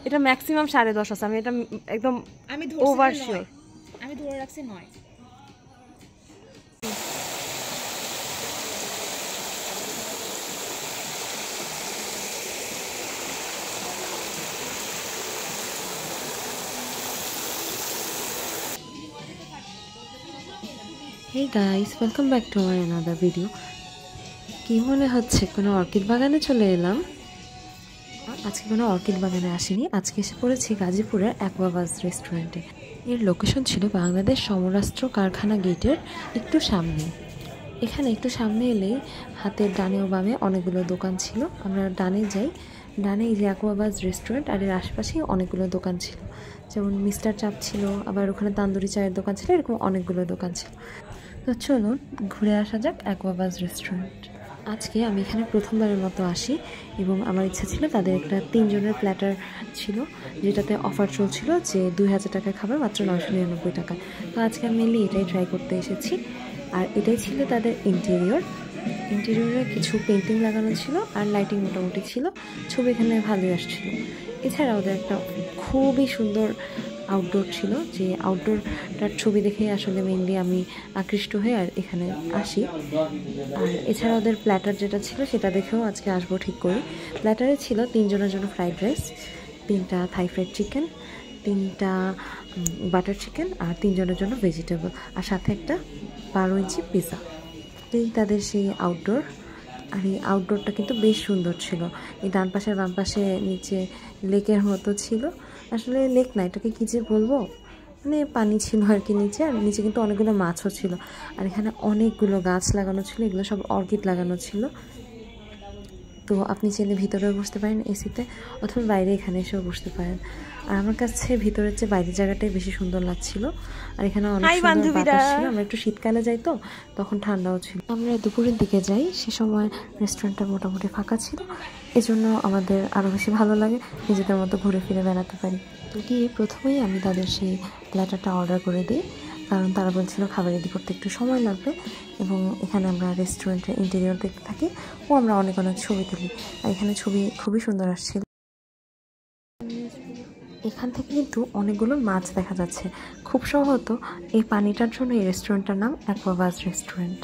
এটা ম্যাক্সিমাম 10.5 আছে, আমি এটা একদম ওভার শিওর। আমি ধরে রাখছি 9। Hey guys, welcome back to my another video. কি মনে হচ্ছে কোনো অর্কিড বাগানে চলে এলাম? আজকে কোনো অর্কিড বাগানে আসিনি, আজকে এসে পড়েছি গাজীপুরের অ্যাকোয়াবাজ রেস্টুরেন্টে। এর লোকেশন ছিল বাংলাদেশ সমরাস্ত্র কারখানা গেটের একটু সামনে। এখানে একটু সামনে এলেই হাতের ডানে ও বামে অনেকগুলো দোকান ছিল। আমরা ডানে যাই, ডানে এই যে অ্যাকোয়াবাজ রেস্টুরেন্ট, আর এর আশেপাশেই অনেকগুলো দোকান ছিল, যেমন মিস্টার চাপ ছিল, আবার ওখানে তান্দুরি চায়ের দোকান ছিল, এরকম অনেকগুলো দোকান ছিল। তো চলুন ঘুরে আসা যাক অ্যাকোয়াবাজ রেস্টুরেন্ট। আজকে আমি এখানে প্রথমবারের মতো আসি এবং আমার ইচ্ছা ছিল তাদের একটা 3 জনের প্ল্যাটার ছিল, যেটাতে অফার চলছিল যে 2000 টাকার খাবার মাত্র 999 টাকা। তো আজকে আমি মেনলি এটাই ট্রাই করতে এসেছি। আর এটাই ছিল তাদের ইন্টেরিয়রে কিছু পেন্টিং লাগানো ছিল আর লাইটিং মোটামুটি ছিল, ছবি এখানে ভালোই আসছিল। এছাড়া ওদের একটা খুবই সুন্দর আউটডোর ছিল, যে আউটডোরটার ছবি দেখে আসলে মেনলি আমি আকৃষ্ট হয়ে আর এখানে আসি। আর এছাড়া ওদের প্ল্যাটার যেটা ছিল সেটা দেখেও আজকে আসবো ঠিক করি। প্ল্যাটারে ছিল 3 জনের জন্য ফ্রাইড রাইস, 3টা থাই ফ্রাইড চিকেন, 3টা বাটার চিকেন আর 3 জনের জন্য ভেজিটেবল, আর সাথে একটা 12 ইঞ্চি পিৎজা। এই তাদের সেই আউটডোর। আর এই আউটডোরটা কিন্তু বেশ সুন্দর ছিল। এই ডান পাশের বাম পাশে নিচে লেকের মতো ছিল, আসলে লেক না, এটাকে কী যে বলবো, মানে পানি ছিল আর কি নিচে, আর নিচে কিন্তু অনেকগুলো মাছও ছিল। আর এখানে অনেকগুলো গাছ লাগানো ছিল, এগুলো সব অর্কিড লাগানো ছিল। তো আপনি চাইলে ভিতরেও বসতে পারেন এসিতে, অথবা বাইরে এখানে এসেও বসতে পারেন। আর আমার কাছে ভিতরের চেয়ে বাইরের জায়গাটাই বেশি সুন্দর লাগছিল। আর এখানে অনেক সুন্দর বাতাস ছিল, আমরা একটু শীতকালে যাই তো তখন ঠান্ডাও ছিল। আমরা দুপুরের দিকে যাই, সে সময় রেস্টুরেন্টটা মোটামুটি ফাঁকা ছিল, এজন্য আমাদের আরও বেশি ভালো লাগে, নিজেদের মতো ঘুরে ফিরে বেড়াতে পারি। তো গিয়ে প্রথমেই আমি তাদের সেই প্ল্যাটারটা অর্ডার করে দিই, কারণ তারা বলছিল খাবার রেডি করতে একটু সময় লাগবে। এবং এখানে আমরা রেস্টুরেন্টের ইন্টেরিয়র দেখতে থাকি ও আমরা অনেক ছবি তুলি, আর এখানে ছবি খুবই সুন্দর আসছিল। এখান থেকে কিন্তু অনেকগুলো মাছ দেখা যাচ্ছে, খুব সম্ভবত এই পানিটার জন্য এই রেস্টুরেন্টটার নাম অ্যাকোয়াবাজ রেস্টুরেন্ট।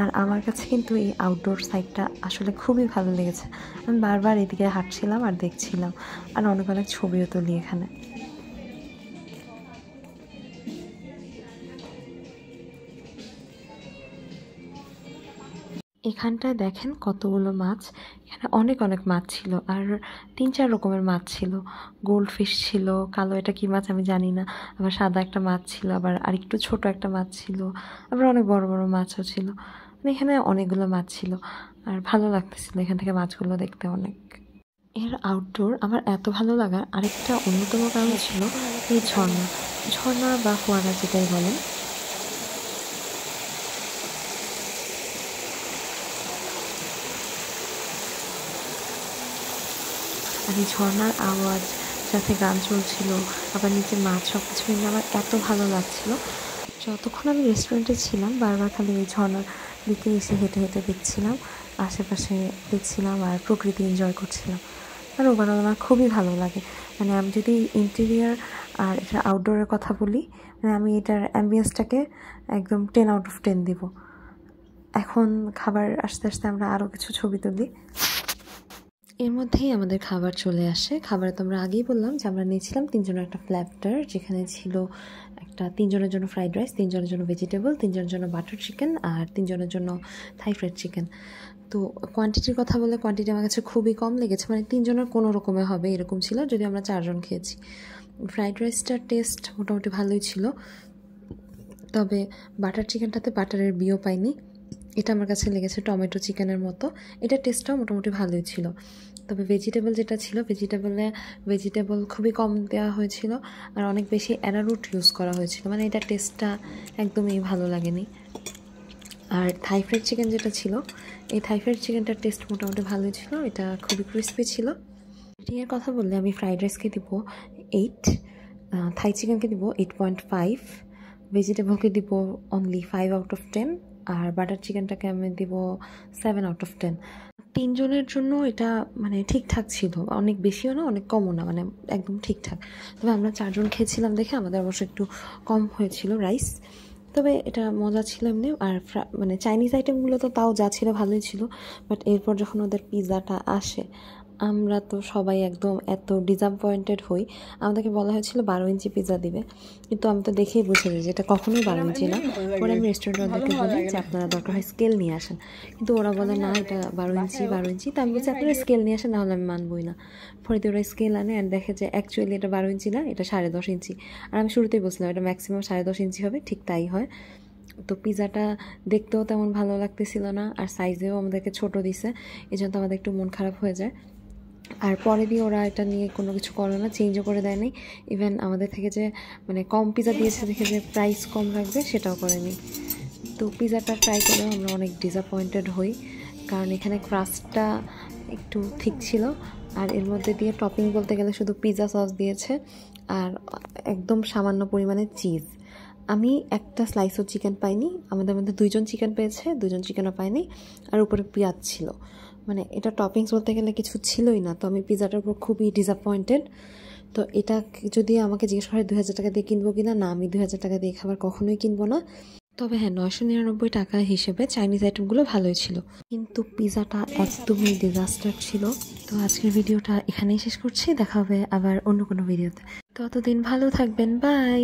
আর আমার কাছে কিন্তু এই আউটডোর সাইডটা আসলে খুবই ভালো লেগেছে, আমি বারবার এদিকে হাঁটছিলাম আর দেখছিলাম, আর অনেক ছবিও তুলি এখানে। এখানটায় দেখেন কতগুলো মাছ, এখানে অনেক মাছ ছিল, আর 3-4 রকমের মাছ ছিল। গোল্ড ফিশ ছিল, কালো এটা কি মাছ আমি জানি না, আবার সাদা একটা মাছ ছিল, আবার আরেকটু ছোট একটা মাছ ছিল, আবার অনেক বড় মাছও ছিল। মানে এখানে অনেকগুলো মাছ ছিল, আর ভালো লাগতেছিল এখান থেকে মাছগুলো দেখতে অনেক। এর আউটডোর আমার এত ভালো লাগার আরেকটা অন্যতম কারণ ছিল এই ঝর্ণা বা ফোয়ারা যেটাই বলেন। আর এই ঝর্ণার আওয়াজ, সাথে গান চলছিল, আবার নিচে মাছ, সব কিছু মিলে আমার এত ভালো লাগছিল। যতক্ষণ আমি রেস্টুরেন্টে ছিলাম বারবার খালি এই ঝর্ণার দিকে এসে হেঁটে দেখছিলাম, আশেপাশে দেখছিলাম আর প্রকৃতি এনজয় করছিলাম। আর ওভারঅল আমার খুবই ভালো লাগে। মানে আমি যদি ইন্টেরিয়ার আর এটা আউটডোরের কথা বলি, মানে আমি এটার অ্যাম্বিয়েন্সটাকে একদম 10 আউট অফ 10 দিব। এখন খাবার আস্তে আস্তে আমরা আরও কিছু ছবি তুলি। এর মধ্যেই আমাদের খাবার চলে আসে। খাবারে তো আমরা আগেই বললাম যে আমরা নিয়েছিলাম 3 জনের একটা প্ল্যাটার, যেখানে ছিল একটা 3 জনের জন্য ফ্রাইড রাইস, 3 জনের জন্য ভেজিটেবল, 3 জনের জন্য বাটার চিকেন আর 3 জনের জন্য থাই ফ্রাইড চিকেন। তো কোয়ান্টিটির কথা বলে কোয়ান্টিটি আমার কাছে খুবই কম লেগেছে, মানে 3 জনের কোনো রকমে হবে এরকম ছিল, যদি আমরা 4 জন খেয়েছি। ফ্রাইড রাইসটার টেস্ট মোটামুটি ভালোই ছিল, তবে বাটার চিকেনটাতে বাটারের বিও পাইনি, এটা আমার কাছে লেগেছে টমেটো চিকেনের মতো। এটা টেস্টটাও মোটামুটি ভালোই ছিল। তবে ভেজিটেবল যেটা ছিল, ভেজিটেবল খুবই কম দেওয়া হয়েছিল, আর অনেক বেশি অ্যারারুট ইউজ করা হয়েছিল, মানে এটা টেস্টটা একদমই ভালো লাগেনি। আর থাই ফ্রাইড চিকেন যেটা ছিল, এই থাই ফ্রাইড চিকেনটার টেস্ট মোটামুটি ভালোই ছিল, এটা খুবই ক্রিস্পি ছিল। রেটিংয়ের কথা বললে আমি ফ্রাইড রাইসকে দিব 8, থাই চিকেনকে দিব 8.5, ভেজিটেবলকে দিব অনলি 5 আউট অফ 10, আর বাটার চিকেনটাকে আমি দিব 7/10। 3 জনের জন্য এটা মানে ঠিকঠাক ছিল, অনেক বেশিও না অনেক কমও না, মানে একদম ঠিকঠাক। তবে আমরা 4 জন খেয়েছিলাম দেখে আমাদের অবশ্য একটু কম হয়েছিল রাইস, তবে এটা মজা ছিল এমনি। আর মানে চাইনিজ আইটেমগুলো তো তাও যা ছিল ভালোই ছিল, বাট এরপর যখন ওদের পিৎজাটা আসে আমরা তো সবাই একদম এত ডিসঅ্যাপয়েন্টেড হই। আমাদেরকে বলা হয়েছিল 12 ইঞ্চি পিৎজা দিবে, কিন্তু আমি তো দেখেই বুঝে যাই যে এটা কখনোই 12 ইঞ্চি না। পরে আমি রেস্টুরেন্টে বলি যে আপনারা দরকার হয় স্কেল নিয়ে আসেন, কিন্তু ওরা বলে না এটা 12 ইঞ্চি। তো আমি বলছি আপনারা স্কেল নিয়ে আসেন, নাহলে আমি মানবই না। পরে ওরা স্কেল আনে অ্যান্ড দেখে যে অ্যাকচুয়ালি এটা 12 ইঞ্চি না, এটা 10.5 ইঞ্চি। আর আমি শুরুতেই বলছিলাম এটা ম্যাক্সিমাম 10.5 ইঞ্চি হবে, ঠিক তাই হয়। তো পিৎজাটা দেখতেও তেমন ভালো লাগতেছিল না, আর সাইজেও আমাদেরকে ছোট দিছে, এই জন্য আমাদের একটু মন খারাপ হয়ে যায়। আর পরে দিয়ে ওরা এটা নিয়ে কোনো কিছু করে না, চেঞ্জও করে দেয় নাই। ইভেন আমাদের থেকে যে মানে কম পিৎজা দিয়েছে দেখে যে প্রাইস কম রাখবে সেটাও করেনি। তো পিৎজাটা ট্রাই করেও আমরা অনেক ডিসঅ্যাপয়েন্টেড হই, কারণ এখানে ক্রাস্টটা একটু ঠিক ছিল, আর এর মধ্যে দিয়ে টপিং বলতে গেলে শুধু পিৎজা সস দিয়েছে আর একদম সামান্য পরিমাণে চিজ। আমি একটা স্লাইসও চিকেন পাইনি, আমাদের মধ্যে 2 জন চিকেন পেয়েছে, 2 জন চিকেনও পাইনি, আর উপরে পেঁয়াজ ছিল। মানে এটা টপিংস বলতে গেলে কিছু ছিলই না। তো আমি পিৎজাটার উপর খুবই ডিসঅ্যাপয়েন্টেড। তো এটা যদি আমাকে জিজ্ঞেস করে 2000 টাকা দিয়ে কিনবো কিনা, না আমি 2000 টাকা দিয়ে খাবার কখনোই কিনবো না। তবে হ্যাঁ, 999 টাকা হিসেবে চাইনিজ আইটেমগুলো ভালোই ছিল, কিন্তু পিৎজাটা একদমই ডিজাস্টার ছিল। তো আজকের ভিডিওটা এখানেই শেষ করছি, দেখা হবে আবার অন্য কোনো ভিডিওতে। ততদিন ভালো থাকবেন, বাই।